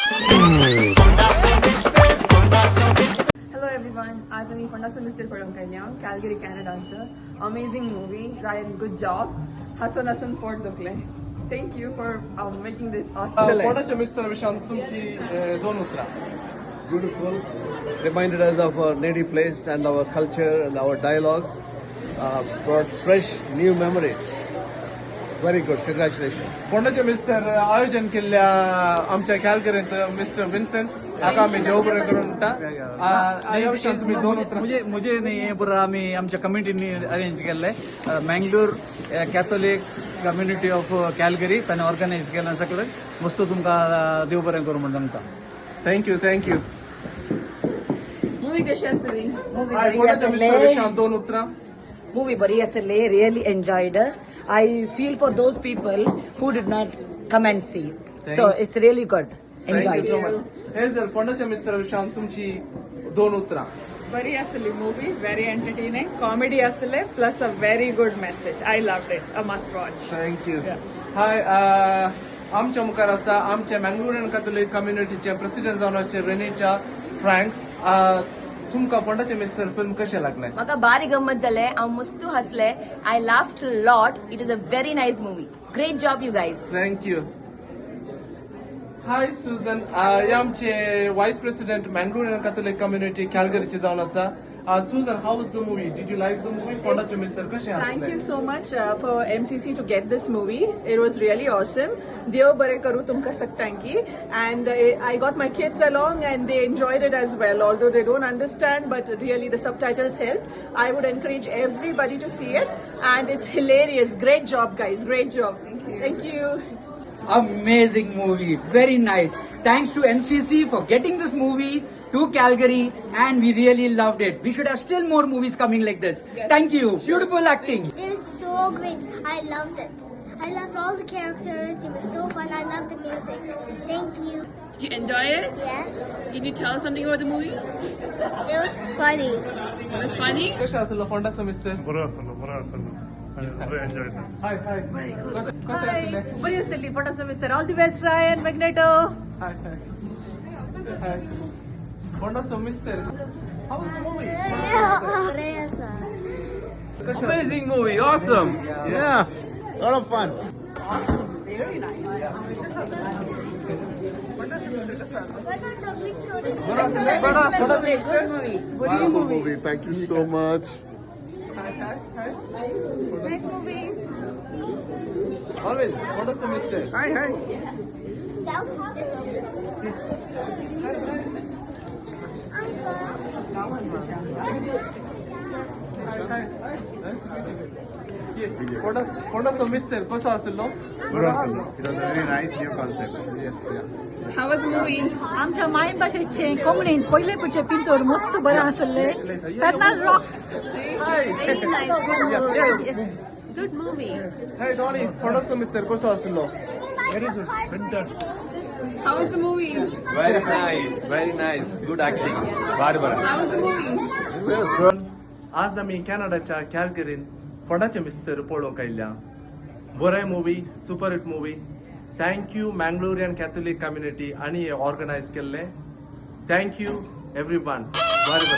Hello everyone. आज आम्ही फंडासन mister पळोवंक आयल्या कॅलगरी कॅनडांत amazing movie. Ryan good job. हसून हसून पोट दुखले. Thank you for making this awesome. कोणाच्या मिस्टर विषयान तुमची दोन उतरां. Beautiful. Reminded us of our native place and our culture and our dialogues. Brought fresh, new memories. Very good. Congratulations. कोणाचे मिस्टर आयोजन केल्ल्या आमच्या कॅलगरींत मिस्टर विन्सेंट हाका आमी देव बरें करून म्हणटा. ह्या विशयान तुम्ही दोन उतरां. मुझे नाही हे बरं आम्ही आमच्या कम्युनिटीनी अरेंज केलंय. Mangalore Catholic community of Calgary ताणें ऑर्गनायज केलं सगळं. मस्त तुमकां देव बरें करूं म्हणटा. थँक्यू. मूवी कशी आसली? कोणाच्या मिस्टर विशयान दोन उतरां. Movie bari asale, really enjoyed. I feel for those people who did not come and see. So it's really good. Thank you Enjoy. So much. Hazel कोणाच्या मिस्टर विशयान तुमची दोन उतरां. Very asli movie, very entertaining. Comedy asle plus a very good message. I loved it. A must watch. Thank you. Hi आमच्या मुखार आसा आमच्या Mangalorean Catholic कम्युनिटीचे president जावन आसचे रेनिटा फ्रँक. तुमकां कोणाचे मिस्टर फिल्म कशें लागलें? म्हाका बारी गंमत जाले. हांव मस्तू हसले. I laughed lot. It is a very nice movie. Great job you guys. Thank you. Hi Susan. हे आमचे vice president Mangalorean Catholic community कॅलगरीचे जावन आसा. Susan, how was the movie? Did you like the movie? कोणाचे मिस्टर कशें आसले? Thank you so much for MCC to get this movie. It was really awesome. Dev bare karu tumka saktanki. And I got my kids along and they enjoyed it as well. Although they don't understand, but really the subtitles help. I would encourage everybody to see it. And it's hilarious. Great job, guys. Great job. Thank you. Amazing movie, very nice. Thanks to NCC for getting this movie to Calgary, and we really loved it. We should have still more movies coming like this. Thank you. Beautiful acting. It was so great. I loved it. I loved all the characters. It was so fun. I loved the music. Thank you. Did you enjoy it? Yes. Can you tell us something about the movie? It was funny. It was funny. कशें आसलो कोणाचो mister? हाय कशें आसलें? Bari asale, Fondasa Mr. All the best, Ryan Magneto. हाय कोणाचो mister? How was the movie? Reza. Amazing movie. Awesome. Yeah. Lot of fun. कोणाचो mister? Wonderful movie. Thank you so much. Nice movie. Always कोणाचो mister? That was कोणाचो mister कसो आसलो? It was a very nice new concept. How was the movie? आमच्या my भाषेचे कोंकणीन पयले पुचे पिंतूर मस्त बरें आसले. Eternal Rocks. Very nice. Good movie. Yes. Good movie. हाय डॉली कोणाचो मिस्टर कसो आसलो? How was the movie? Very nice. Good acting. Barbara. How was the movie? आज आमी कॅनडाच्या कॅलगरीन फोंडाचे मिस्टर पळोवंक आयल्या. बरें movie, super hit movie. Thank you Mangalorean Catholic community आनी हे ऑर्गनायज केल्ले. Thank you everyone. बरें.